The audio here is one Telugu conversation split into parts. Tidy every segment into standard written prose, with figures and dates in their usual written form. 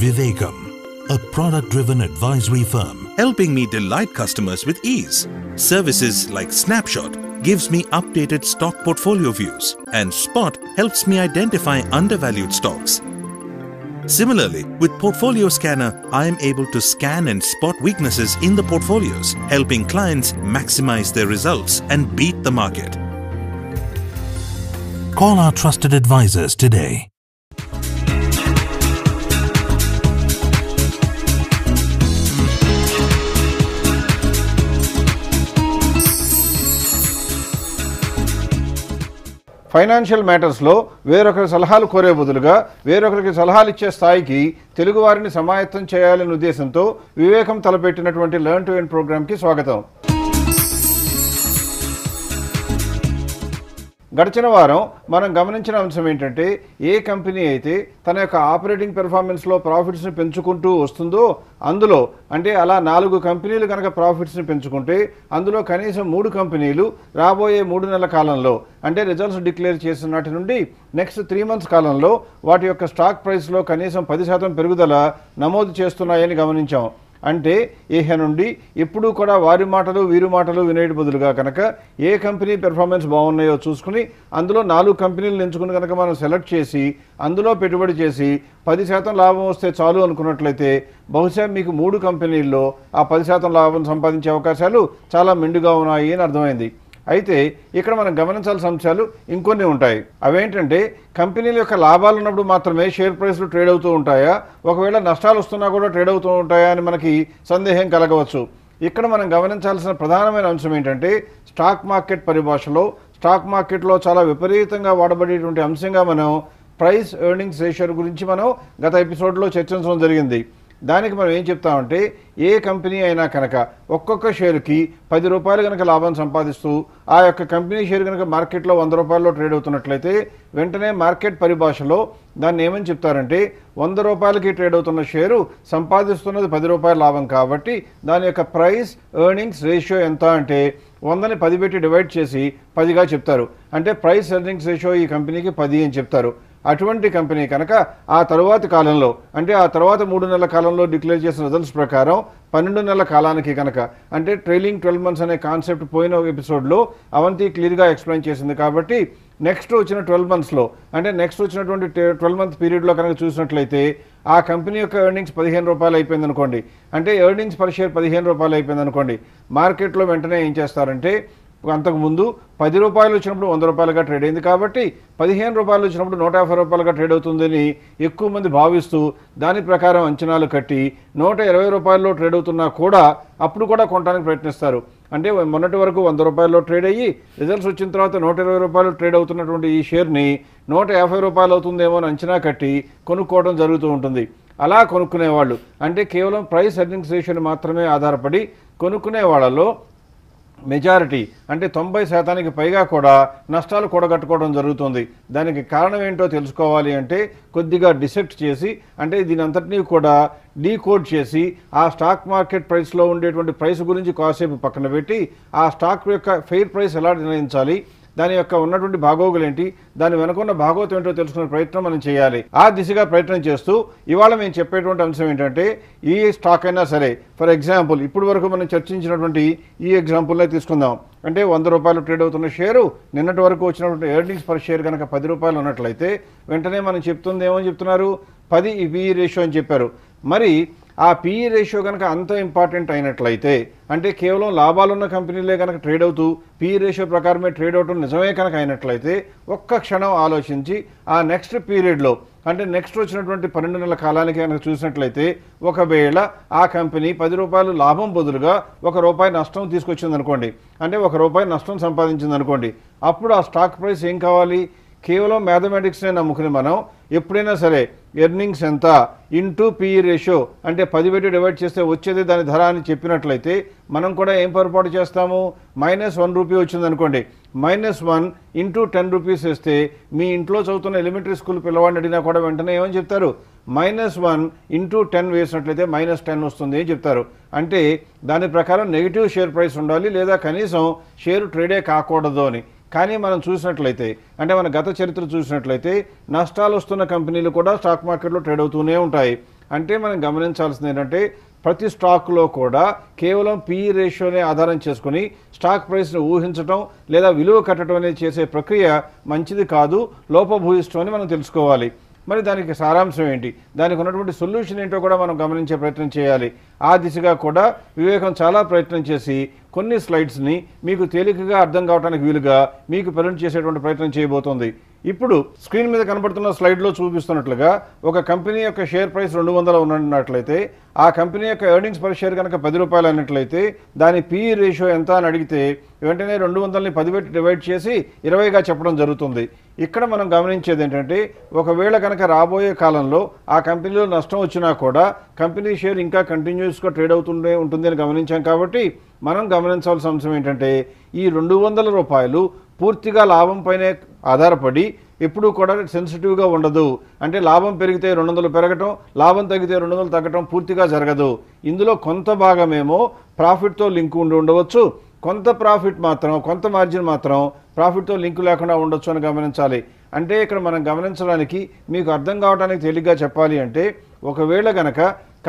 Vivekam, a product-driven advisory firm, helping me delight customers with ease. Services like Snapshot gives me updated stock portfolio views, and Spot helps me identify undervalued stocks. Similarly, with Portfolio Scanner, I am able to scan and spot weaknesses in the portfolios, helping clients maximize their results and beat the market. Call our trusted advisors today. Financial మ్యాటర్స్లో వేరొకరి సలహాలు కోరే బదులుగా వేరొకరికి సలహాలు ఇచ్చే స్థాయికి తెలుగు వారిని సమాయత్తం చేయాలనే ఉద్దేశంతో వివేకం తలపెట్టినటువంటి లెర్న్ టు ఎర్న్ ప్రోగ్రామ్కి స్వాగతం. గడిచిన వారం మనం గమనించిన అంశం ఏంటంటే, ఏ కంపెనీ అయితే తన యొక్క ఆపరేటింగ్ పెర్ఫార్మెన్స్లో ప్రాఫిట్స్ని పెంచుకుంటూ వస్తుందో అందులో అంటే అలా 4 కంపెనీలు కనుక ప్రాఫిట్స్ని పెంచుకుంటే అందులో కనీసం 3 కంపెనీలు రాబోయే 3 నెలల కాలంలో అంటే రిజల్ట్స్ డిక్లేర్ చేసిన నాటి నుండి నెక్స్ట్ 3 మంత్స్ కాలంలో వాటి యొక్క స్టాక్ ప్రైస్లో కనీసం 10% పెరుగుదల నమోదు చేస్తున్నాయని గమనించాం. అంటే ఇహ నుండి ఎప్పుడూ కూడా వారి మాటలు వీరి మాటలు వినేటి బదులుగా కనుక ఏ కంపెనీ పెర్ఫార్మెన్స్ బాగున్నాయో చూసుకుని అందులో 4 కంపెనీలను ఎంచుకుని కనుక మనం సెలెక్ట్ చేసి అందులో పెట్టుబడి చేసి 10% లాభం వస్తే చాలు అనుకున్నట్లయితే బహుశా మీకు 3 కంపెనీల్లో ఆ 10% లాభం సంపాదించే అవకాశాలు చాలా మెండుగా ఉన్నాయి అని అర్థమైంది. అయితే ఇక్కడ మనం గమనించాల్సిన అంశాలు ఇంకొన్ని ఉంటాయి. అవేంటంటే, కంపెనీల యొక్క లాభాలు ఉన్నప్పుడు మాత్రమే షేర్ ప్రైస్లు ట్రేడ్ అవుతూ ఉంటాయా, ఒకవేళ నష్టాలు వస్తున్నా కూడా ట్రేడ్ అవుతూ ఉంటాయా అని మనకి సందేహం కలగవచ్చు. ఇక్కడ మనం గమనించాల్సిన ప్రధానమైన అంశం ఏంటంటే, స్టాక్ మార్కెట్ పరిభాషలో స్టాక్ మార్కెట్లో చాలా విపరీతంగా వాడబడేటువంటి అంశంగా మనం ప్రైస్ ఎర్నింగ్స్ రేషియో గురించి మనం గత ఎపిసోడ్లో చర్చించడం జరిగింది. దానికి మనం ఏం చెప్తామంటే, ఏ కంపెనీ అయినా కనుక ఒక్కొక్క షేరుకి 10 రూపాయలు కనుక లాభం సంపాదిస్తూ ఆ యొక్క కంపెనీ షేర్ కనుక మార్కెట్లో 100 రూపాయల్లో ట్రేడ్ అవుతున్నట్లయితే వెంటనే మార్కెట్ పరిభాషలో దాన్ని ఏమని చెప్తారంటే, 100 రూపాయలకి ట్రేడ్ అవుతున్న షేరు సంపాదిస్తున్నది 10 రూపాయల లాభం కాబట్టి దాని యొక్క ప్రైస్ ఎర్నింగ్స్ రేషియో ఎంత అంటే 100ని 10 పెట్టి డివైడ్ చేసి 10గా చెప్తారు. అంటే ప్రైస్ ఎర్నింగ్స్ రేషియో ఈ కంపెనీకి 10 అని చెప్తారు. అటువంటి కంపెనీ కనుక ఆ తరువాతి కాలంలో అంటే ఆ తర్వాత 3 నెలల కాలంలో డిక్లేర్ చేసిన రిజల్ట్స్ ప్రకారం 12 నెలల కాలానికి కనుక అంటే ట్రైలింగ్ 12 మంత్స్ అనే కాన్సెప్ట్ పోయిన ఎపిసోడ్లో అవంతి క్లియర్గా ఎక్స్ప్లెయిన్ చేసింది. కాబట్టి నెక్స్ట్ వచ్చిన 12 మంత్స్లో అంటే నెక్స్ట్ వచ్చినటువంటి 12 మంత్ పీరియడ్లో కనుక చూసినట్లయితే ఆ కంపెనీ యొక్క ఎర్నింగ్స్ 15 రూపాయలు అయిపోయింది అనుకోండి, అంటే ఎర్నింగ్స్ పర్ షేర్ 15 రూపాయలు అయిపోయింది అనుకోండి. మార్కెట్లో వెంటనే ఏం చేస్తారంటే, అంతకుముందు 10 రూపాయలు వచ్చినప్పుడు 100 రూపాయలుగా ట్రేడ్ అయింది కాబట్టి 15 రూపాయలు వచ్చినప్పుడు 150 రూపాయలుగా ట్రేడ్ అవుతుందని ఎక్కువ మంది భావిస్తూ దాని ప్రకారం అంచనాలు కట్టి 120 రూపాయల్లో ట్రేడ్ అవుతున్నా కూడా అప్పుడు కూడా కొనడానికి ప్రయత్నిస్తారు. అంటే మొన్నటి వరకు 100 రూపాయల్లో ట్రేడ్ అయ్యి రిజల్ట్స్ వచ్చిన తర్వాత 120 రూపాయలు ట్రేడ్ అవుతున్నటువంటి ఈ షేర్ని 150 రూపాయలు అవుతుందేమో అని అంచనా కట్టి కొనుక్కోవడం జరుగుతూ ఉంటుంది. అలా కొనుక్కునేవాళ్ళు అంటే కేవలం ప్రైస్ ఎర్నింగ్స్ రేషియోని మాత్రమే ఆధారపడి కొనుక్కునే వాళ్ళలో మెజారిటీ అంటే 90% పైగా కూడా నష్టాలు కూడగట్టుకోవడం జరుగుతుంది. దానికి కారణం ఏంటో తెలుసుకోవాలి అంటే కొద్దిగా డిసెక్ట్ చేసి అంటే దీని అంతటినీ కూడా డీకోడ్ చేసి ఆ స్టాక్ మార్కెట్ ప్రైస్లో ఉండేటువంటి ప్రైస్ గురించి కాసేపు పక్కన పెట్టి ఆ స్టాక్ యొక్క ఫెయిర్ ప్రైస్ ఎలా నిర్ణయించాలి, దాని యొక్క ఉన్నటువంటి భాగోగులు ఏంటి, దాని వెనుకున్న భాగోతం ఏంటో తెలుసుకునే ప్రయత్నం మనం చేయాలి. ఆ దిశగా ప్రయత్నం చేస్తూ ఇవాళ మేము చెప్పేటువంటి అంశం ఏంటంటే, ఈ స్టాక్ అయినా సరే ఫర్ ఎగ్జాంపుల్ ఇప్పుడు వరకు మనం చర్చించినటువంటి ఈ ఎగ్జాంపుల్నే తీసుకుందాం. అంటే 100 రూపాయలు ట్రేడ్ అవుతున్న షేరు నిన్నటి వరకు వచ్చినటువంటి ఎర్నింగ్స్ పర్ షేర్ కనుక 10 రూపాయలు ఉన్నట్లయితే వెంటనే మనం చెప్తుంది ఏమని చెప్తున్నారు, 10 PE రేషియో అని చెప్పారు. మరి ఆ PE రేషియో కనుక అంత ఇంపార్టెంట్ అయినట్లయితే అంటే కేవలం లాభాలున్న కంపెనీలే కనుక ట్రేడ్ అవుతూ PE రేషియో ప్రకారమే ట్రేడ్ అవటం నిజమే కనుక అయినట్లయితే ఒక్క క్షణం ఆలోచించి ఆ నెక్స్ట్ పీరియడ్లో అంటే నెక్స్ట్ వచ్చినటువంటి 12 నెలల కాలానికి కనుక చూసినట్లయితే ఒకవేళ ఆ కంపెనీ 10 రూపాయలు లాభం బదులుగా ₹1 నష్టం తీసుకొచ్చింది అనుకోండి, అంటే ₹1 నష్టం సంపాదించింది అనుకోండి, అప్పుడు ఆ స్టాక్ ప్రైస్ ఏం కావాలి, కేవలం మ్యాథమెటిక్స్నే నమ్ముకుని మనం ఎప్పుడైనా సరే ఎర్నింగ్స్ ఎంత ఇంటూ PE రేషియో అంటే 10 పెట్టి డివైడ్ చేస్తే వచ్చేది దాని ధర అని చెప్పినట్లయితే మనం కూడా ఏం పొరపాటు చేస్తాము, -1 వచ్చింది అనుకోండి, -1 ఇంటూ 10 రూపీస్ వేస్తే మీ ఇంట్లో చదువుతున్న ఎలిమెంటరీ స్కూల్ పిల్లవాడిని అడిగినా కూడా వెంటనే ఏమని చెప్తారు, -1 ఇంటూ 10 వేసినట్లయితే -10 వస్తుంది అని చెప్తారు. అంటే దాని ప్రకారం నెగిటివ్ షేర్ ప్రైస్ ఉండాలి లేదా కనీసం షేరు ట్రేడే కాకూడదు అని. కానీ మనం చూసినట్లయితే అంటే మన గత చరిత్ర చూసినట్లయితే నష్టాలు వస్తున్న కంపెనీలు కూడా స్టాక్ మార్కెట్లో ట్రేడ్ అవుతూనే ఉంటాయి. అంటే మనం గమనించాల్సింది ఏంటంటే ప్రతి స్టాక్లో కూడా కేవలం PE రేషియోనే ఆధారం చేసుకుని స్టాక్ ప్రైస్ను ఊహించడం లేదా విలువ కట్టడం అనేది చేసే ప్రక్రియ మంచిది కాదు, లోపభూయిష్టం అని మనం తెలుసుకోవాలి. మరి దానికి సారాంశం ఏంటి, దానికి ఉన్నటువంటి సొల్యూషన్ ఏంటో కూడా మనం గమనించే ప్రయత్నం చేయాలి. ఆ దిశగా కూడా వివేకం చాలా ప్రయత్నం చేసి కొన్ని స్లైడ్స్ని మీకు తేలికగా అర్థం కావడానికి వీలుగా మీకు ప్రజెంట్ చేసేటువంటి ప్రయత్నం చేయబోతోంది. ఇప్పుడు స్క్రీన్ మీద కనబడుతున్న స్లైడ్లో చూపిస్తున్నట్లుగా ఒక కంపెనీ యొక్క షేర్ ప్రైస్ 200 ఉన్నట్లయితే ఆ కంపెనీ యొక్క ఎర్నింగ్స్ పర్ షేర్ కనుక 10 రూపాయలు అన్నట్లయితే దాని PE రేషియో ఎంత అని అడిగితే వెంటనే 200ని 10 పెట్టి డివైడ్ చేసి 20గా చెప్పడం జరుగుతుంది. ఇక్కడ మనం గమనించేది ఏంటంటే ఒకవేళ కనుక రాబోయే కాలంలో ఆ కంపెనీలో నష్టం వచ్చినా కూడా కంపెనీ షేర్ ఇంకా కంటిన్యూస్గా ట్రేడ్ అవుతుండే ఉంటుంది అని గమనించాం. కాబట్టి మనం గమనించాల్సిన అంశం ఏంటంటే ఈ 200 రూపాయలు పూర్తిగా లాభం పైనే ఆధారపడి ఎప్పుడూ కూడా సెన్సిటివ్గా ఉండదు. అంటే లాభం పెరిగితే 200 పెరగటం, లాభం తగ్గితే 200 తగ్గటం పూర్తిగా జరగదు. ఇందులో కొంత భాగమేమో ప్రాఫిట్తో లింక్ ఉండవచ్చు, కొంత ప్రాఫిట్ మాత్రం, కొంత మార్జిన్ మాత్రం ప్రాఫిట్తో లింక్ లేకుండా ఉండొచ్చు అని గమనించాలి. అంటే ఇక్కడ మనం గమనించడానికి మీకు అర్థం కావడానికి తేలిగ్గా చెప్పాలి అంటే ఒకవేళ గనక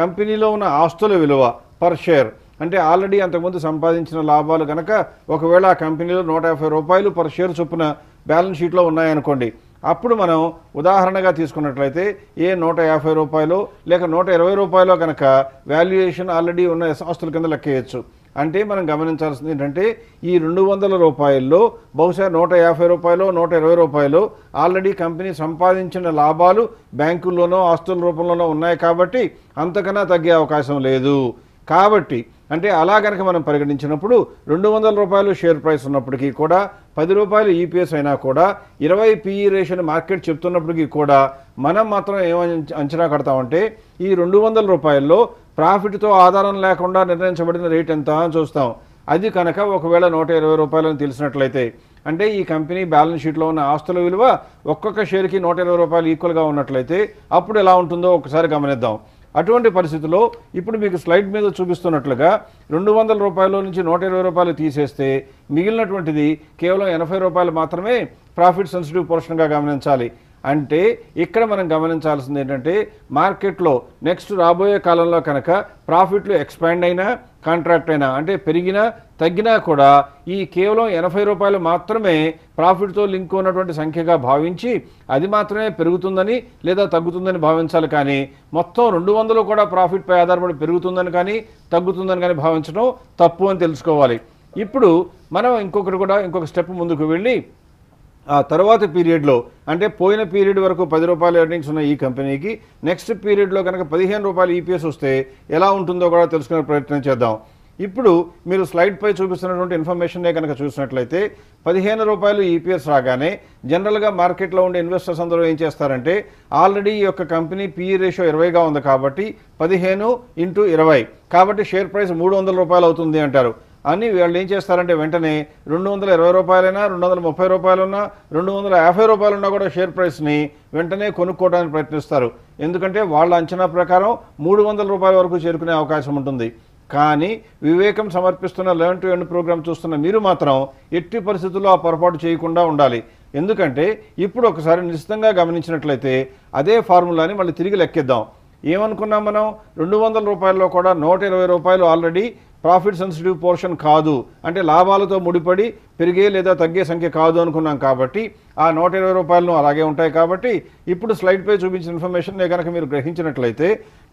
కంపెనీలో ఉన్న ఆస్తుల విలువ పర్ షేర్ అంటే ఆల్రెడీ అంతకుముందు సంపాదించిన లాభాలు కనుక ఒకవేళ ఆ కంపెనీలో 150 రూపాయలు పర్ షేర్ చొప్పున బ్యాలెన్స్ షీట్లో ఉన్నాయనుకోండి, అప్పుడు మనం ఉదాహరణగా తీసుకున్నట్లయితే 150 రూపాయలు లేక 120 రూపాయలు కనుక వాల్యుయేషన్ ఆల్రెడీ ఉన్న ఆస్తుల కింద లెక్కేయచ్చు. అంటే మనం గమనించాల్సింది ఏంటంటే ఈ 200 రూపాయల్లో బహుశా 150 రూపాయలు 120 రూపాయలు ఆల్రెడీ కంపెనీ సంపాదించిన లాభాలు బ్యాంకుల్లోనో ఆస్తుల రూపంలోనో ఉన్నాయి కాబట్టి అంతకన్నా తగ్గే అవకాశం లేదు. కాబట్టి అంటే అలా కనుక మనం పరిగణించినప్పుడు 200 రూపాయలు షేర్ ప్రైస్ ఉన్నప్పటికీ కూడా 10 రూపాయలు EPS అయినా కూడా 20 PE రేషియోని మార్కెట్ చెప్తున్నప్పటికీ కూడా మనం మాత్రం ఏమని అంచనా కడతామంటే ఈ 200 రూపాయల్లో ప్రాఫిట్తో ఆధారం లేకుండా నిర్ణయించబడిన రేట్ ఎంత అని చూస్తాం. అది కనుక ఒకవేళ 120 రూపాయలని తెలిసినట్లయితే అంటే ఈ కంపెనీ బ్యాలెన్స్ షీట్లో ఉన్న ఆస్తుల విలువ ఒక్కొక్క షేర్కి 120 రూపాయలు ఈక్వల్గా ఉన్నట్లయితే అప్పుడు ఎలా ఉంటుందో ఒకసారి గమనిద్దాం. అటువంటి పరిస్థితుల్లో ఇప్పుడు మీకు స్లైడ్ మీద చూపిస్తున్నట్లుగా 200 రూపాయల నుంచి 120 రూపాయలు తీసేస్తే మిగిలినటువంటిది కేవలం 80 రూపాయలు మాత్రమే ప్రాఫిట్ సెన్సిటివ్ పోర్షన్గా గమనించాలి. అంటే ఇక్కడ మనం గమనించాల్సింది ఏంటంటే మార్కెట్లో నెక్స్ట్ రాబోయే కాలంలో కనుక ప్రాఫిట్లు ఎక్స్పాండ్ అయినా కాంట్రాక్ట్ అయినా అంటే పెరిగినా తగ్గినా కూడా ఈ కేవలం 80 రూపాయలు మాత్రమే ప్రాఫిట్తో లింక్ ఉన్నటువంటి సంఖ్యగా భావించి అది మాత్రమే పెరుగుతుందని లేదా తగ్గుతుందని భావించాలి. కానీ మొత్తం 200 కూడా ప్రాఫిట్పై ఆధారపడి పెరుగుతుందని కానీ తగ్గుతుందని కానీ భావించడం తప్పు అని తెలుసుకోవాలి. ఇప్పుడు మనం ఇంకొక స్టెప్ ముందుకు వెళ్ళి ఆ తర్వాత పీరియడ్లో అంటే పోయిన పీరియడ్ వరకు 10 రూపాయల ఎర్నింగ్స్ ఉన్న ఈ కంపెనీకి నెక్స్ట్ పీరియడ్లో కనుక 15 రూపాయలు EPS వస్తే ఎలా ఉంటుందో కూడా తెలుసుకునే ప్రయత్నం చేద్దాం. ఇప్పుడు మీరు స్లైడ్పై చూపిస్తున్నటువంటి ఇన్ఫర్మేషన్నే కనుక చూసినట్లయితే 15 రూపాయలు EPS రాగానే జనరల్గా మార్కెట్లో ఉండే ఇన్వెస్టర్స్ అందరూ ఏం చేస్తారంటే ఆల్రెడీ ఈ యొక్క కంపెనీ PE రేషియో 20గా ఉంది కాబట్టి 15 × 20 కాబట్టి షేర్ ప్రైస్ 300 రూపాయలు అవుతుంది అంటారు. అని వాళ్ళు ఏం చేస్తారంటే వెంటనే 220 రూపాయలైనా 230 రూపాయలున్నా 250 రూపాయలున్నా కూడా షేర్ ప్రైస్ని వెంటనే కొనుక్కోవడానికి ప్రయత్నిస్తారు. ఎందుకంటే వాళ్ళ అంచనా ప్రకారం 300 రూపాయల వరకు చేరుకునే అవకాశం ఉంటుంది. కానీ వివేకం సమర్పిస్తున్న లెర్న్ టు ఎర్న్ ప్రోగ్రామ్ చూస్తున్న మీరు మాత్రం ఎట్టి పరిస్థితుల్లో ఆ పొరపాటు చేయకుండా ఉండాలి. ఎందుకంటే ఇప్పుడు ఒకసారి నిశ్చితంగా గమనించినట్లయితే అదే ఫార్ములాని మళ్ళీ తిరిగి లెక్కిద్దాం. ఏమనుకున్నాం మనం 200 రూపాయల్లో కూడా 120 రూపాయలు ఆల్రెడీ ప్రాఫిట్ సెన్సిటివ్ పోర్షన్ కాదు అంటే లాభాలతో ముడిపడి పెరిగే లేదా తగ్గే సంఖ్య కాదు అనుకున్నాం. కాబట్టి ఆ 120 రూపాయలను అలాగే ఉంటాయి. కాబట్టి ఇప్పుడు స్లైడ్పై చూపించిన ఇన్ఫర్మేషన్ కనుక మీరు గ్రహించినట్లయితే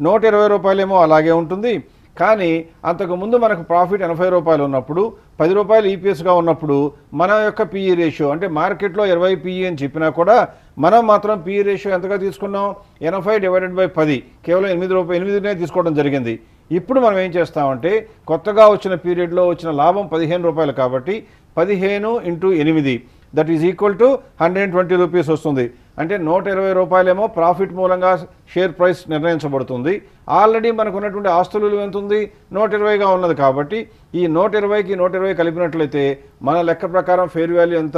120 రూపాయలేమో అలాగే ఉంటుంది. కానీ అంతకుముందు మనకు ప్రాఫిట్ 80 రూపాయలు ఉన్నప్పుడు 10 రూపాయలు EPSగా ఉన్నప్పుడు మన యొక్క PE రేషియో అంటే మార్కెట్లో 20 PE అని చెప్పినా కూడా మనం మాత్రం PE రేషియో ఎంతగా తీసుకున్నాం 80/10 కేవలం 8నే తీసుకోవడం జరిగింది. ఇప్పుడు మనం ఏం చేస్తామంటే కొత్తగా వచ్చిన పీరియడ్లో వచ్చిన లాభం 15 రూపాయలు కాబట్టి 15 × 8 that is equal to 120 rupees వస్తుంది. అంటే 120 రూపాయలేమో ప్రాఫిట్ మూలంగా షేర్ ప్రైస్ నిర్ణయించబడుతుంది. ఆల్రెడీ మనకు ఉన్నటువంటి ఆస్తుల విలువ ఎంత ఉంది 120గా ఉన్నది. కాబట్టి ఈ 120కి 120 కలిపినట్లయితే మన లెక్క ప్రకారం ఫెయిర్ వాల్యూ ఎంత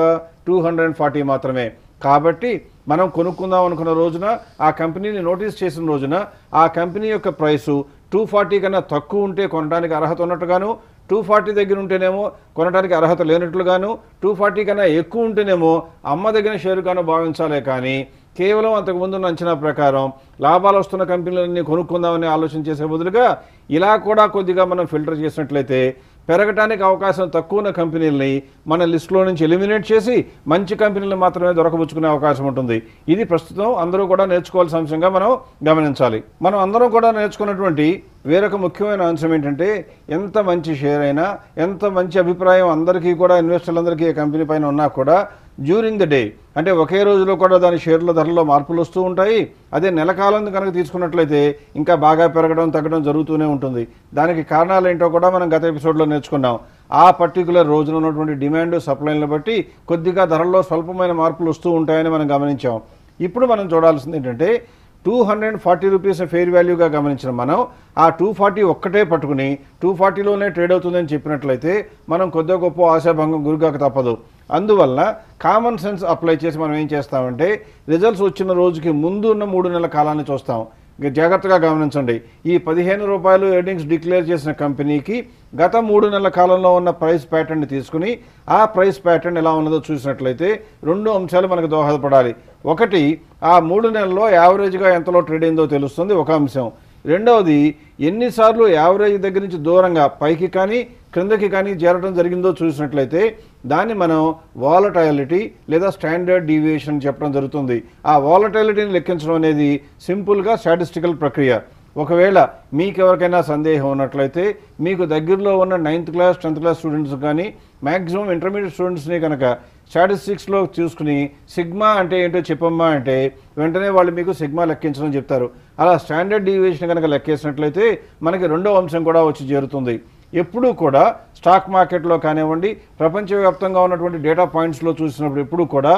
240 మాత్రమే. కాబట్టి మనం కొనుక్కుందాం అనుకున్న రోజున ఆ కంపెనీని నోటీస్ చేసిన రోజున ఆ కంపెనీ యొక్క ప్రైసు 240 కన్నా తక్కువ ఉంటే కొనడానికి అర్హత ఉన్నట్టుగాను 240 దగ్గర ఉంటేనేమో కొనడానికి అర్హత లేనట్లుగాను 240 కన్నా ఎక్కువ ఉంటేనేమో అమ్మదగిన షేరుగాను భావించాలే. కానీ కేవలం అంతకుముందున్న అంచనా ప్రకారం లాభాలు వస్తున్న కంపెనీలన్నీ కొనుక్కుందామని ఆలోచన చేసే బదులుగా ఇలా కూడా కొద్దిగా మనం ఫిల్టర్ చేసినట్లయితే పెరగటానికి అవకాశం తక్కువ ఉన్న కంపెనీలని మన లిస్టులో నుంచి ఎలిమినేట్ చేసి మంచి కంపెనీలు మాత్రమే దొరకబుచ్చుకునే అవకాశం ఉంటుంది. ఇది ప్రస్తుతం అందరూ కూడా నేర్చుకోవాల్సిన అంశంగా మనం గమనించాలి. మనం అందరం కూడా నేర్చుకున్నటువంటి వేరొక ముఖ్యమైన అంశం ఏంటంటే ఎంత మంచి షేర్ అయినా ఎంత మంచి అభిప్రాయం అందరికీ కూడా ఇన్వెస్టర్లందరికీ ఏ కంపెనీ పైన ఉన్నా కూడా డ్యూరింగ్ ద డే అంటే ఒకే రోజులో కూడా దాని షేర్ల ధరల్లో మార్పులు వస్తూ ఉంటాయి. అదే నెల కాలం కనుక తీసుకున్నట్లయితే ఇంకా బాగా పెరగడం తగ్గడం జరుగుతూనే ఉంటుంది. దానికి కారణాలు ఏంటో కూడా మనం గత ఎపిసోడ్లో నేర్చుకున్నాం. ఆ పర్టికులర్ రోజున ఉన్నటువంటి డిమాండ్ సప్లైలను బట్టి కొద్దిగా ధరల్లో స్వల్పమైన మార్పులు వస్తూ ఉంటాయని మనం గమనించాం. ఇప్పుడు మనం చూడాల్సింది ఏంటంటే 240 రూపీస్ ఫెయిర్ వాల్యూగా గమనించిన మనం ఆ 240 ఒక్కటే పట్టుకుని 240లోనే ట్రేడ్ అవుతుందని చెప్పినట్లయితే మనం కొద్దిగా గొప్ప ఆశాభంగం గురిగాక తప్పదు. అందువల్ల కామన్ సెన్స్ అప్లై చేసి మనం ఏం చేస్తామంటే రిజల్ట్స్ వచ్చిన రోజుకి ముందు ఉన్న 3 నెలల కాలాన్ని చూస్తాం. జాగ్రత్తగా గమనించండి. ఈ 15 రూపాయలు ఎర్నింగ్స్ డిక్లేర్ చేసిన కంపెనీకి గత 3 నెలల కాలంలో ఉన్న ప్రైస్ ప్యాటర్న్ తీసుకుని ఆ ప్రైస్ ప్యాటర్న్ ఎలా ఉన్నదో చూసినట్లయితే 2 అంశాలు మనకు దోహదపడాలి. ఒకటి, ఆ 3 నెలల్లో యావరేజ్గా ఎంతలో ట్రేడ్ అయిందో తెలుస్తుంది ఒక అంశం. రెండవది, ఎన్నిసార్లు యావరేజ్ దగ్గర నుంచి దూరంగా పైకి కానీ క్రిందకి కానీ చేరడం జరిగిందో చూసినట్లయితే దాన్ని మనం వాలటైలిటీ లేదా స్టాండర్డ్ డీవియేషన్ చెప్పడం జరుగుతుంది. ఆ వాలటైలిటీని లెక్కించడం అనేది సింపుల్గా స్టాటిస్టికల్ ప్రక్రియ. ఒకవేళ మీకు ఎవరికైనా సందేహం ఉన్నట్లయితే మీకు దగ్గరలో ఉన్న 9th class 10th class students కానీ మ్యాక్సిమం ఇంటర్మీడియట్ స్టూడెంట్స్ని కనుక స్టాటిస్టిక్స్లో చూసుకుని సిగ్మా అంటే ఏంటో చెప్పమ్మా అంటే వెంటనే వాళ్ళు మీకు సిగ్మా లెక్కించడం చెప్తారు. అలా స్టాండర్డ్ డీవియేషన్ కనుక లెక్కేసినట్లయితే మనకి రెండో అంశం కూడా వచ్చి చేరుతుంది. ఎప్పుడూ కూడా స్టాక్ మార్కెట్లో కానివ్వండి ప్రపంచవ్యాప్తంగా ఉన్నటువంటి డేటా పాయింట్స్లో చూసినప్పుడు ఎప్పుడు కూడా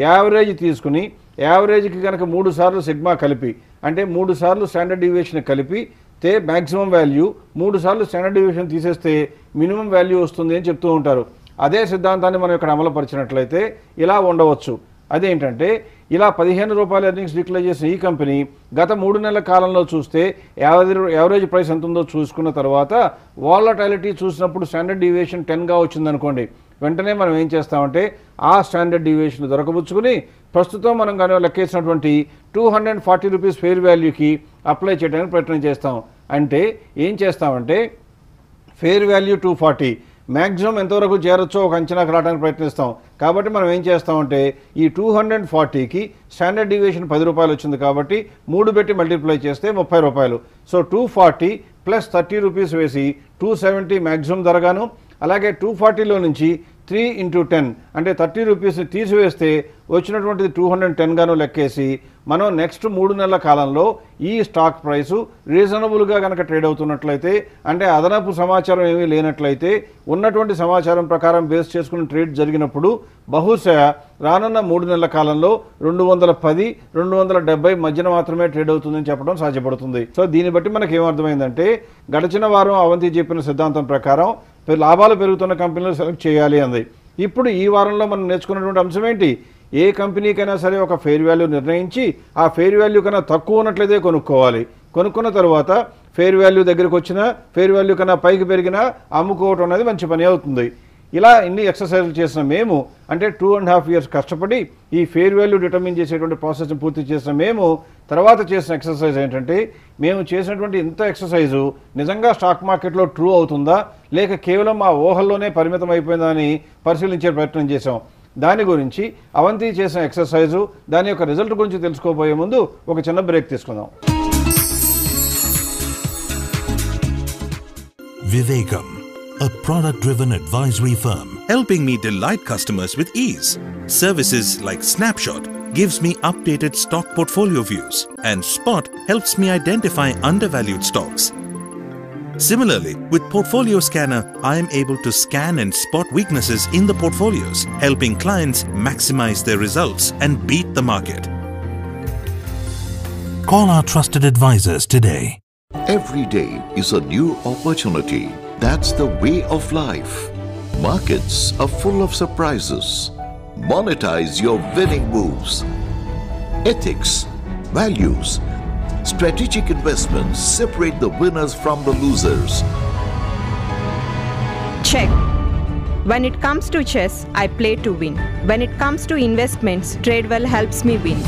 యావరేజ్ తీసుకుని యావరేజ్కి కనుక 3 సార్లు సిగ్మా కలిపి అంటే 3 సార్లు స్టాండర్డ్ డీవియేషన్ కలిపి మ్యాక్సిమం వాల్యూ 3 సార్లు స్టాండర్డ్ డీవియేషన్ తీసేస్తే మినిమం వాల్యూ వస్తుంది అని చెప్తూ ఉంటారు. అదే సిద్ధాంతాన్ని మనం ఇక్కడ అమలుపరిచినట్లయితే ఇలా ఉండవచ్చు. అదేంటంటే ఇలా 15 రూపాయల ఎర్నింగ్స్ డిక్లేర్ చేసిన ఈ కంపెనీ గత 3 నెలల కాలంలో చూస్తే యావరేజ్ ప్రైస్ ఎంత ఉందో చూసుకున్న తర్వాత వాలటైలిటీ చూసినప్పుడు స్టాండర్డ్ డీవియేషన్ 10గా వచ్చిందనుకోండి, వెంటనే మనం ఏం చేస్తామంటే ఆ స్టాండర్డ్ డీవియేషన్ దొరకబుచ్చుకుని ప్రస్తుతం మనం కానీ లెక్కేసినటువంటి 240 రూపీస్ ఫెయిర్ వాల్యూకి అప్లై చేయడానికి ప్రయత్నం చేస్తాం. అంటే ఏం చేస్తామంటే ఫెయిర్ వాల్యూ 240 మ్యాక్సిమం ఎంతవరకు చేరొచ్చో ఒక అంచనాకు రావడానికి ప్రయత్నిస్తాం. కాబట్టి మనం ఏం చేస్తామంటే ఈ 240కి స్టాండర్డ్ డీవియేషన్ 10 రూపాయలు వచ్చింది కాబట్టి 3 పెట్టి మల్టిప్లై చేస్తే 30 రూపాయలు. సో 240 ప్లస్ 30 రూపీస్ వేసి 270 మ్యాక్సిమం ధరగాను, అలాగే 240లో నుంచి 3 into 10 అంటే 30 రూపీస్ని తీసివేస్తే వచ్చినటువంటిది 210గాను లెక్కేసి మనం నెక్స్ట్ 3 నెలల కాలంలో ఈ స్టాక్ ప్రైసు రీజనబుల్గా కనుక ట్రేడ్ అవుతున్నట్లయితే అంటే అదనపు సమాచారం ఏమీ లేనట్లయితే ఉన్నటువంటి సమాచారం ప్రకారం బేస్ చేసుకుని ట్రేడ్ జరిగినప్పుడు బహుశా రానున్న 3 నెలల కాలంలో 210, 270 మధ్యన మాత్రమే ట్రేడ్ అవుతుందని చెప్పడం సాధ్యపడుతుంది. సో దీన్ని బట్టి మనకి ఏమర్థమైందంటే గడిచిన వారం అవంతి చెప్పిన సిద్ధాంతం ప్రకారం లాభాలు పెరుగుతున్న కంపెనీలు సెలెక్ట్ చేయాలి అంది. ఇప్పుడు ఈ వారంలో మనం నేర్చుకున్నటువంటి అంశం ఏంటి? ఏ కంపెనీకైనా సరే ఒక ఫెయిర్ వాల్యూ నిర్ణయించి ఆ ఫెయిర్ వాల్యూ కన్నా తక్కువ ఉన్నట్లయితే కొనుక్కోవాలి. కొనుక్కున్న తర్వాత ఫెయిర్ వాల్యూ దగ్గరికి వచ్చినా ఫెయిర్ వాల్యూ కన్నా పైకి పెరిగినా అమ్ముకోవటం అనేది మంచి పని అవుతుంది. ఇలా ఇన్ని ఎక్సర్సైజులు చేసిన మేము అంటే 2.5 years కష్టపడి ఈ ఫెయిర్ వాల్యూ డిటర్మిన్ చేసేటువంటి ప్రాసెస్ని పూర్తి చేసిన మేము తర్వాత చేసిన ఎక్సర్సైజ్ ఏంటంటే మేము చేసినటువంటి ఇంత ఎక్సర్సైజు నిజంగా స్టాక్ మార్కెట్లో ట్రూ అవుతుందా లేక కేవలం మా ఊహల్లోనే పరిమితం అయిపోయిందా అని పరిశీలించే ప్రయత్నం చేశాం. దాని గురించి అవంతి చేసిన ఎక్సర్సైజు దాని యొక్క రిజల్ట్ గురించి తెలుసుకోబోయే ముందు ఒక చిన్న బ్రేక్ తీసుకుందాం. Vivekam, a product-driven advisory firm. helping me delight customers with ease. Services like Snapshot gives me updated stock portfolio views, and Spot helps me identify undervalued stocks. Similarly, with Portfolio Scanner, I am able to scan and spot weaknesses in the portfolios, helping clients maximize their results and beat the market. Call our trusted advisors today. Every day is a new opportunity. That's the way of life. Markets are full of surprises. Monetize your winning moves. Ethics, values, strategic investments separate the winners from the losers. Check. When it comes to chess, I play to win. When it comes to investments, TradeWell helps me win.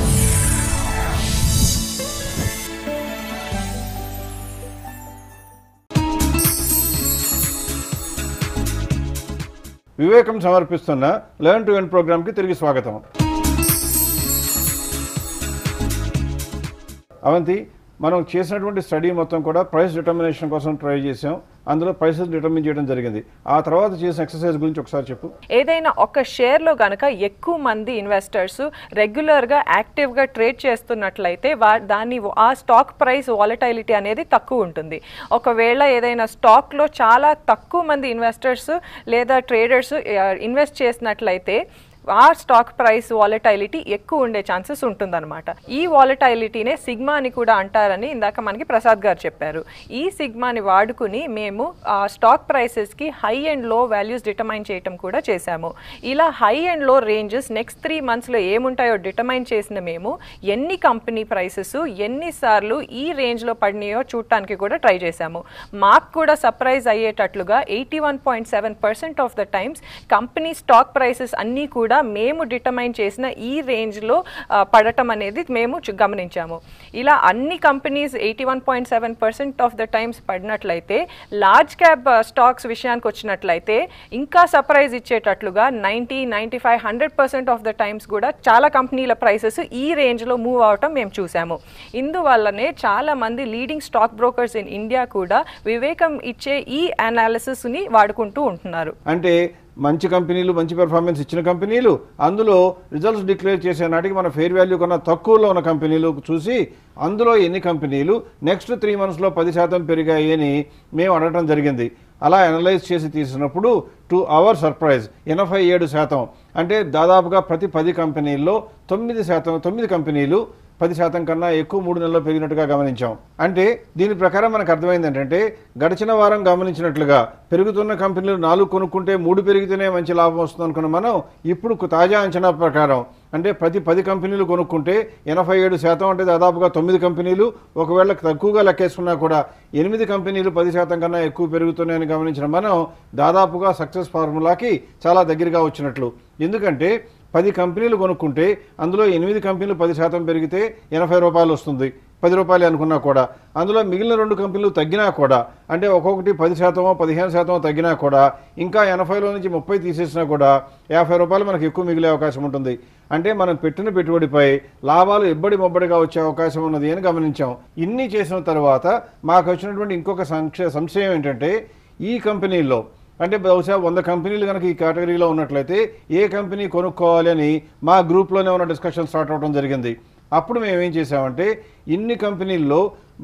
వివేకం సమర్పిస్తున్న లెర్న్ టు విన్ ప్రోగ్రామ్కి తిరిగి స్వాగతం. అవంతి, మనం చేసినటువంటి స్టడీ మొత్తం కూడా ప్రైస్ డిటర్మినేషన్ కోసం ట్రై చేసాం. అందులో ప్రైసెస్ డిటర్మిన్ చేయడం జరిగింది. ఆ తర్వాత చేసిన ఎక్సర్సైజ్ గురించి ఒకసారి చెప్పు. ఏదైనా ఒక షేర్లో కనుక ఎక్కువ మంది ఇన్వెస్టర్స్ రెగ్యులర్గా యాక్టివ్గా ట్రేడ్ చేస్తున్నట్లయితే ఆ స్టాక్ ప్రైస్ వాలటైలిటీ అనేది తక్కువ ఉంటుంది. ఒకవేళ ఏదైనా స్టాక్లో చాలా తక్కువ మంది ఇన్వెస్టర్స్ లేదా ట్రేడర్స్ ఇన్వెస్ట్ చేసినట్లయితే ఆ స్టాక్ ప్రైస్ వాలటైలిటీ ఎక్కువ ఉండే ఛాన్సెస్ ఉంటుందన్నమాట. ఈ వాలటైలిటీనే సిగ్మా అని కూడా అంటారని ఇందాక మనకి ప్రసాద్ గారు చెప్పారు. ఈ సిగ్మాని వాడుకుని మేము ఆ స్టాక్ ప్రైసెస్కి హై అండ్ లో వాల్యూస్ డిటర్మైన్ చేయటం కూడా చేశాము. ఇలా హై అండ్ లో రేంజెస్ నెక్స్ట్ 3 monthsలో ఏముంటాయో డిటర్మైన్ చేసిన మేము ఎన్ని కంపెనీ ప్రైసెస్ ఎన్నిసార్లు ఈ రేంజ్లో పడినాయో చూడటానికి కూడా ట్రై చేశాము. మాకు కూడా సర్ప్రైజ్ అయ్యేటట్లుగా 81.7% of the times company stock prices అన్నీ కూడా మేము డిటర్మైన్ చేసిన ఈ రేంజ్లో పడటం అనేది మేము గమనించాము. ఇలా అన్ని కంపెనీస్ 81.7% ఆఫ్ ద టైమ్స్ పడినట్లయితే లార్జ్ క్యాప్ స్టాక్స్ విషయానికి వచ్చినట్లయితే ఇంకా సర్ప్రైజ్ ఇచ్చేటట్లుగా 90, 95, 100% ఆఫ్ ద టైమ్స్ కూడా చాలా కంపెనీల ప్రైసెస్ ఈ రేంజ్లో మూవ్ అవటం మేము చూసాము. ఇందువల్లనే చాలా మంది leading stock brokers in India కూడా వివేకం ఇచ్చే ఈ అనాలిసిస్ని వాడుకుంటూ ఉంటున్నారు. అంటే మంచి కంపెనీలు, మంచి పెర్ఫార్మెన్స్ ఇచ్చిన కంపెనీలు, అందులో రిజల్ట్స్ డిక్లేర్ చేసే నాటికి మన ఫెయిర్ వాల్యూ కన్నా తక్కువలో ఉన్న కంపెనీలు చూసి అందులో ఎన్ని కంపెనీలు నెక్స్ట్ 3 monthsలో 10% పెరిగాయి అని మేము అడగటం జరిగింది. అలా అనలైజ్ చేసి తీసినప్పుడు టు అవర్ సర్ప్రైజ్ 87%, అంటే దాదాపుగా ప్రతి 10 కంపెనీల్లో 9 కంపెనీలు 10% కన్నా ఎక్కువ 3 నెలల్లో పెరిగినట్టుగా గమనించాం. అంటే దీని ప్రకారం మనకు అర్థమైంది ఏంటంటే గడిచిన వారం గమనించినట్లుగా పెరుగుతున్న కంపెనీలు 4 కొనుక్కుంటే 3 పెరిగితేనే మంచి లాభం వస్తుంది అనుకున్న మనం ఇప్పుడు తాజా అంచనా ప్రకారం అంటే ప్రతి 10 కంపెనీలు కొనుక్కుంటే 87%, అంటే దాదాపుగా 9 కంపెనీలు, ఒకవేళ తక్కువగా లెక్కేసుకున్నా కూడా 8 కంపెనీలు 10% కన్నా ఎక్కువ పెరుగుతున్నాయని గమనించిన మనం దాదాపుగా సక్సెస్ ఫార్ములాకి చాలా దగ్గరగా వచ్చినట్లు. ఎందుకంటే 10 కంపెనీలు కొనుక్కుంటే అందులో 8 కంపెనీలు 10% పెరిగితే 80 రూపాయలు వస్తుంది. 10 రూపాయలు అనుకున్నా కూడా అందులో మిగిలిన 2 కంపెనీలు తగ్గినా కూడా, అంటే ఒక్కొక్కటి 10%, 15% తగ్గినా కూడా, ఇంకా 80లో నుంచి 30 తీసేసినా కూడా 50 రూపాయలు మనకు ఎక్కువ మిగిలే అవకాశం ఉంటుంది. అంటే మనం పెట్టిన పెట్టుబడిపై లాభాలు ఎబ్బడి మొబ్బడిగా వచ్చే అవకాశం ఉన్నది అని గమనించాం. ఇన్ని చేసిన తర్వాత మాకు వచ్చినటువంటి ఇంకొక సంశయం ఏంటంటే ఈ కంపెనీల్లో అంటే బహుశా 100 కంపెనీలు కనుక ఈ కేటగిరీలో ఉన్నట్లయితే ఏ కంపెనీ కొనుక్కోవాలి అని మా గ్రూప్లోనే ఉన్న డిస్కషన్ స్టార్ట్ అవడం జరిగింది. అప్పుడు మేము ఏం చేసామంటే ఇన్ని కంపెనీల్లో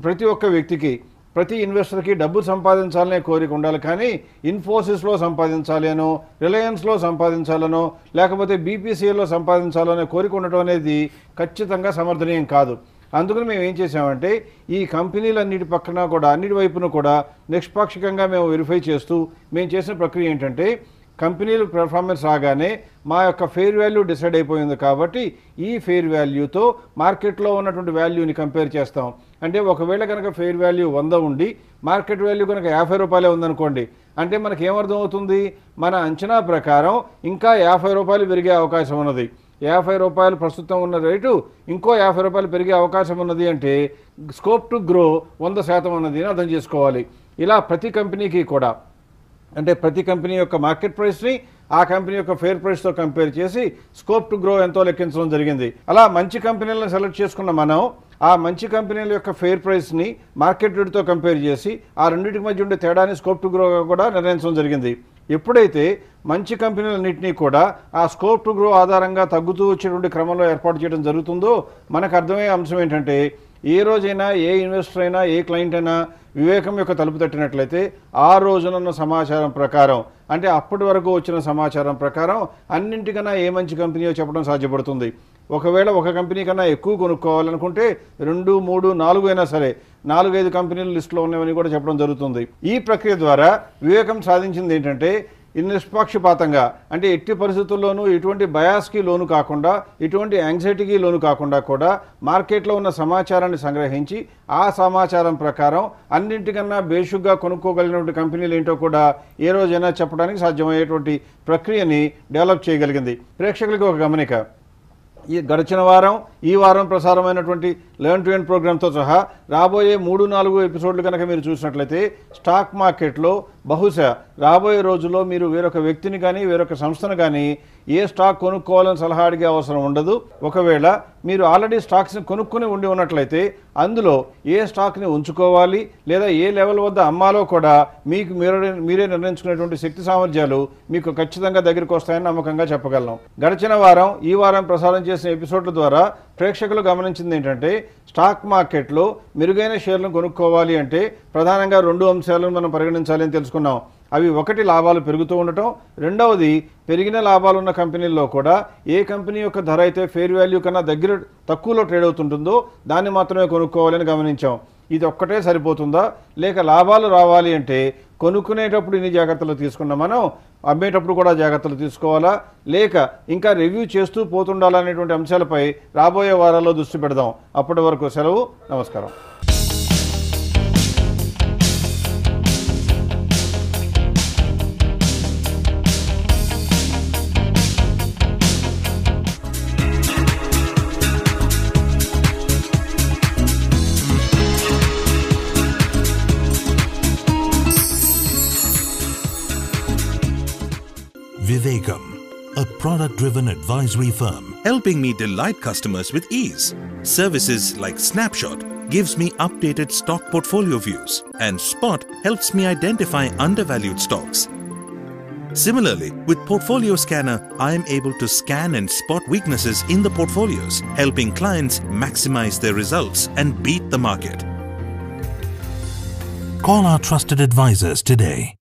ప్రతి ఒక్క వ్యక్తికి, ప్రతి ఇన్వెస్టర్కి డబ్బు సంపాదించాలనే కోరిక ఉండాలి, కానీ ఇన్ఫోసిస్లో సంపాదించాలి అనో, రిలయన్స్లో సంపాదించాలనో, లేకపోతే బీపీసీఎల్లో సంపాదించాలనే కోరిక ఉండటం అనేది ఖచ్చితంగా సమర్థనీయం కాదు. అందుకని మేము ఏం చేసామంటే ఈ కంపెనీలన్నిటి పక్కన కూడా, అన్నిటి వైపున కూడా నిష్పాక్షికంగా మేము వెరిఫై చేస్తూ మేము చేసిన ప్రక్రియ ఏంటంటే కంపెనీలు పెర్ఫార్మెన్స్ రాగానే మా యొక్క ఫెయిర్ వాల్యూ డిసైడ్ అయిపోయింది కాబట్టి ఈ ఫెయిర్ వాల్యూతో మార్కెట్లో ఉన్నటువంటి వాల్యూని కంపేర్ చేస్తాం. అంటే ఒకవేళ కనుక ఫెయిర్ వాల్యూ 100 ఉండి మార్కెట్ వాల్యూ కనుక 50 రూపాయలే ఉందనుకోండి, అంటే మనకి ఏమర్థం అవుతుంది, మన అంచనా ప్రకారం ఇంకా 50 రూపాయలు పెరిగే అవకాశం ఉన్నది. 50 రూపాయలు ప్రస్తుతం ఉన్న రేటు ఇంకో 50 రూపాయలు పెరిగే అవకాశం ఉన్నది, అంటే స్కోప్ టు గ్రో 100% ఉన్నది అని అర్థం చేసుకోవాలి. ఇలా ప్రతి కంపెనీకి కూడా, అంటే ప్రతి కంపెనీ యొక్క మార్కెట్ ప్రైస్ని ఆ కంపెనీ యొక్క ఫెయిర్ ప్రైస్తో కంపేర్ చేసి స్కోప్ టు గ్రో ఎంతో లెక్కించడం జరిగింది. అలా మంచి కంపెనీలను సెలెక్ట్ చేసుకున్న మనం ఆ మంచి కంపెనీల యొక్క ఫెయిర్ ప్రైస్ని మార్కెట్ రేటుతో కంపేర్ చేసి ఆ రెండింటికి మధ్య ఉండే తేడాని స్కోప్ టు గ్రోగా కూడా నిర్ణయించడం జరిగింది. ఎప్పుడైతే మంచి కంపెనీలన్నింటినీ కూడా ఆ స్కోప్ టు గ్రో ఆధారంగా తగ్గుతూ వచ్చేటువంటి క్రమంలో ఏర్పాటు చేయడం జరుగుతుందో మనకు అర్థమయ్యే అంశం ఏంటంటే ఏ రోజైనా ఏ ఇన్వెస్టర్ అయినా ఏ క్లయింట్ అయినా వివేకం యొక్క తలుపు తట్టినట్లయితే ఆ రోజునున్న సమాచారం ప్రకారం, అంటే అప్పటి వరకు వచ్చిన సమాచారం ప్రకారం అన్నింటికన్నా ఏ మంచి కంపెనీయో చెప్పడం సాధ్యపడుతుంది. ఒకవేళ ఒక కంపెనీ కన్నా ఎక్కువ కొనుక్కోవాలనుకుంటే 2, 3, 4 అయినా సరే 4-5 కంపెనీలు లిస్టులో ఉన్నవని కూడా చెప్పడం జరుగుతుంది. ఈ ప్రక్రియ ద్వారా వివేకం సాధించింది ఏంటంటే నిష్పాక్షపాతంగా, అంటే ఎట్టి పరిస్థితుల్లోనూ ఎటువంటి బయాస్కి లోను కాకుండా, ఎటువంటి యాంగ్జైటీకి లోను కాకుండా కూడా మార్కెట్లో ఉన్న సమాచారాన్ని సంగ్రహించి ఆ సమాచారం ప్రకారం అన్నింటికన్నా బేషుగ్గా కొనుక్కోగలిగినటువంటి కంపెనీలు ఏంటో కూడా ఏ రోజైనా చెప్పడానికి సాధ్యమయ్యేటువంటి ప్రక్రియని డెవలప్ చేయగలిగింది. ప్రేక్షకులకి ఒక గమనిక, ఈ గడిచిన వారం ఈ వారం ప్రసారమైనటువంటి లెర్న్ టు ఎర్న్ ప్రోగ్రామ్తో సహా రాబోయే 3-4 ఎపిసోడ్లు కనుక మీరు చూసినట్లయితే స్టాక్ మార్కెట్లో బహుశా రాబోయే రోజుల్లో మీరు వేరొక వ్యక్తిని కానీ వేరొక సంస్థను కానీ ఏ స్టాక్ కొనుక్కోవాలని సలహా అడిగే అవసరం ఉండదు. ఒకవేళ మీరు ఆల్రెడీ స్టాక్స్ని కొనుక్కుని ఉండి ఉన్నట్లయితే అందులో ఏ స్టాక్ని ఉంచుకోవాలి లేదా ఏ లెవెల్ వద్ద అమ్మాలో కూడా మీకు మీరే నిర్ణయించుకునేటువంటి శక్తి సామర్థ్యాలు మీకు ఖచ్చితంగా దగ్గరికి వస్తాయని నమ్మకంగా చెప్పగలను. గడిచిన వారం ఈ వారం ప్రసారం చేసిన ఎపిసోడ్ల ద్వారా ప్రేక్షకులు గమనించింది ఏంటంటే స్టాక్ మార్కెట్లో మెరుగైన షేర్లను కొనుక్కోవాలి అంటే ప్రధానంగా 2 అంశాలను మనం పరిగణించాలి అని తెలుసుకున్నాం. అవి ఒకటి లాభాలు పెరుగుతూ ఉండటం, రెండవది పెరిగిన లాభాలు ఉన్న కంపెనీల్లో కూడా ఏ కంపెనీ యొక్క ధర అయితే ఫెయిర్ వాల్యూ కన్నా తక్కువలో ట్రేడ్ అవుతుంటుందో దాన్ని మాత్రమే కొనుక్కోవాలని గమనించాం. ఇది ఒక్కటే సరిపోతుందా లేక లాభాలు రావాలి అంటే కొనుక్కునేటప్పుడు ఇన్ని జాగ్రత్తలు తీసుకున్నా మనం అమ్మేటప్పుడు కూడా జాగ్రత్తలు తీసుకోవాలా లేక ఇంకా రివ్యూ చేస్తూ పోతుండాలనేటువంటి అంశాలపై రాబోయే వారాల్లో దృష్టి పెడదాం. అప్పటి వరకు సెలవు. నమస్కారం. Vivekam, a product-driven advisory firm. helping me delight customers with ease. Services like Snapshot gives me updated stock portfolio views, and Spot helps me identify undervalued stocks. Similarly, with Portfolio Scanner, I am able to scan and spot weaknesses in the portfolios, helping clients maximize their results and beat the market. Call our trusted advisors today.